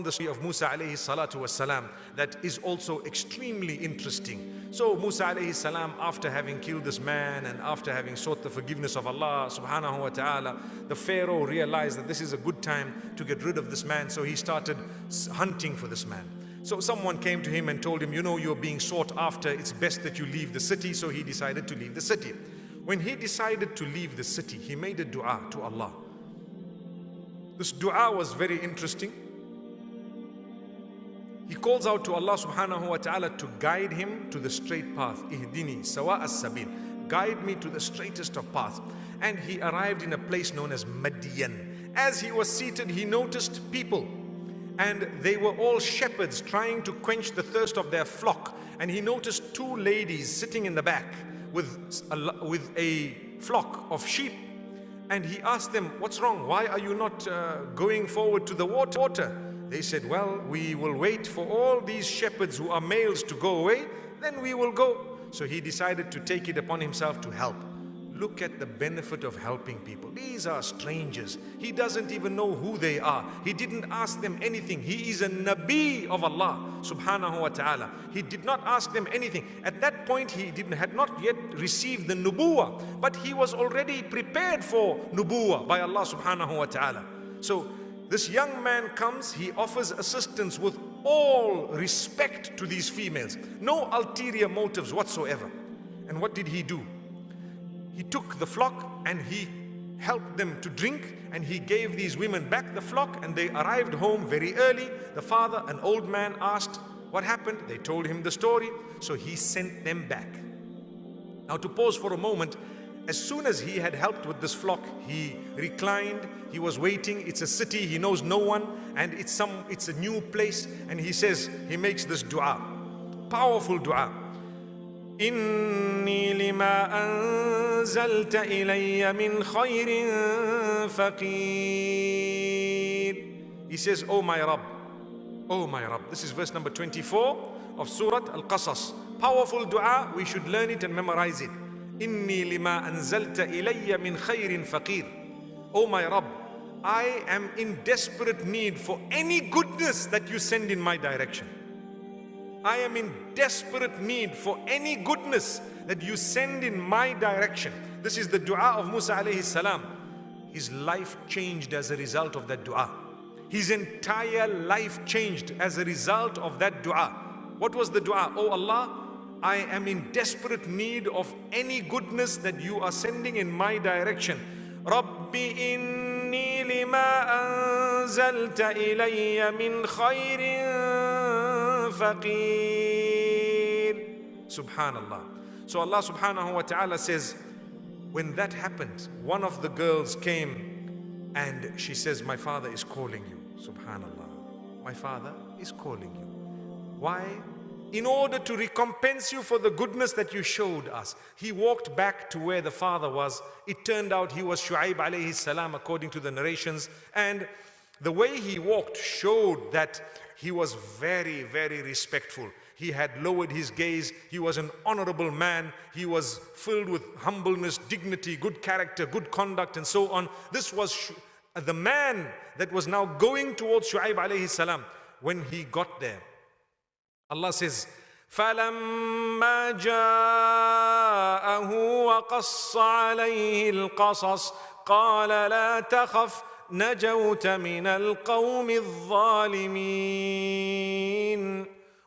the story of Musa alayhi salatu wasalam that is also extremely interesting. So Musa alayhi salam, after having killed this man and after having sought the forgiveness of Allah subhanahu wa ta'ala, the Pharaoh realized that this is a good time to get rid of this man. So he started hunting for this man. So someone came to him and told him, you know, you're being sought after, it's best that you leave the city. So he decided to leave the city. When he decided to leave the city, he made a dua to Allah. This dua was very interesting. He calls out to Allah subhanahu wa ta'ala to guide him to the straight path. Ihdini sawa as-sabil. Guide me to the straightest of paths. And he arrived in a place known as Madian. As he was seated, he noticed people. And they were all shepherds trying to quench the thirst of their flock. And he noticed two ladies sitting in the back with a flock of sheep. And he asked them, what's wrong? Why are you not going forward to the water? They said, well, we will wait for all these shepherds who are males to go away, then we will go. So he decided to take it upon himself to help. Look at the benefit of helping people. These are strangers. He doesn't even know who they are. He didn't ask them anything. He is a Nabi of Allah subhanahu wa ta'ala. He did not ask them anything. At that point, he had not yet received the nubuwah, but he was already prepared for nubuwah by Allah subhanahu wa ta'ala. So this young man comes, he offers assistance with all respect to these females. No ulterior motives whatsoever. And what did he do? He took the flock and he helped them to drink, and he gave these women back the flock, and they arrived home very early. The father, an old man, asked what happened. They told him the story, so he sent them back. Now, to pause for a moment, as soon as he had helped with this flock, he reclined, he was waiting. It's a city, he knows no one, and it's a new place, and he says, he makes this dua, powerful dua. Inni lima anzalta ilayya min khairin faqir. He says, oh my Rabb, oh my Rabb. This is verse number 24 of Surah Al-Qasas. Powerful dua, we should learn it and memorize it. Inni lima anzalta ilayya min khairin faqir. Oh my Rabb, I am in desperate need for any goodness that you send in my direction. I am in desperate need for any goodness that you send in my direction. This is the dua of Musa alayhi salam. His life changed as a result of that dua. His entire life changed as a result of that dua. What was the dua? Oh Allah, I am in desperate need of any goodness that you are sending in my direction. Rabbi inni lima anzalta ilayya min khairin faqir. Subhanallah. So Allah subhanahu wa ta'ala says, when that happened, one of the girls came and she says, my father is calling you. Subhanallah. My father is calling you. Why? In order to recompense you for the goodness that you showed us. He walked back to where the father was. It turned out he was Shu'aib alayhi salam, according to the narrations. And the way he walked showed that he was very, very respectful. He had lowered his gaze. He was an honorable man. He was filled with humbleness, dignity, good character, good conduct, and so on. This was the man that was now going towards Shu'aib alayhi salam. When he got there, Allah says, فَلَمَّا جَاءَهُ وَقَصَّ عَلَيْهِ الْقَصَصِ قَالَ لَا تَخَفْ نَجَوْتَ مِنَ الْقَوْمِ الظَّالِمِينَ.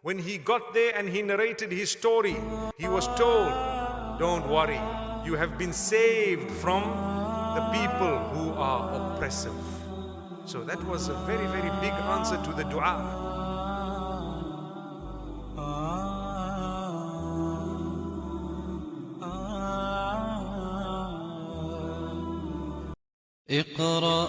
When he got there and he narrated his story, he was told, don't worry, you have been saved from the people who are oppressive. So that was a very, very big answer to the dua. اقرأ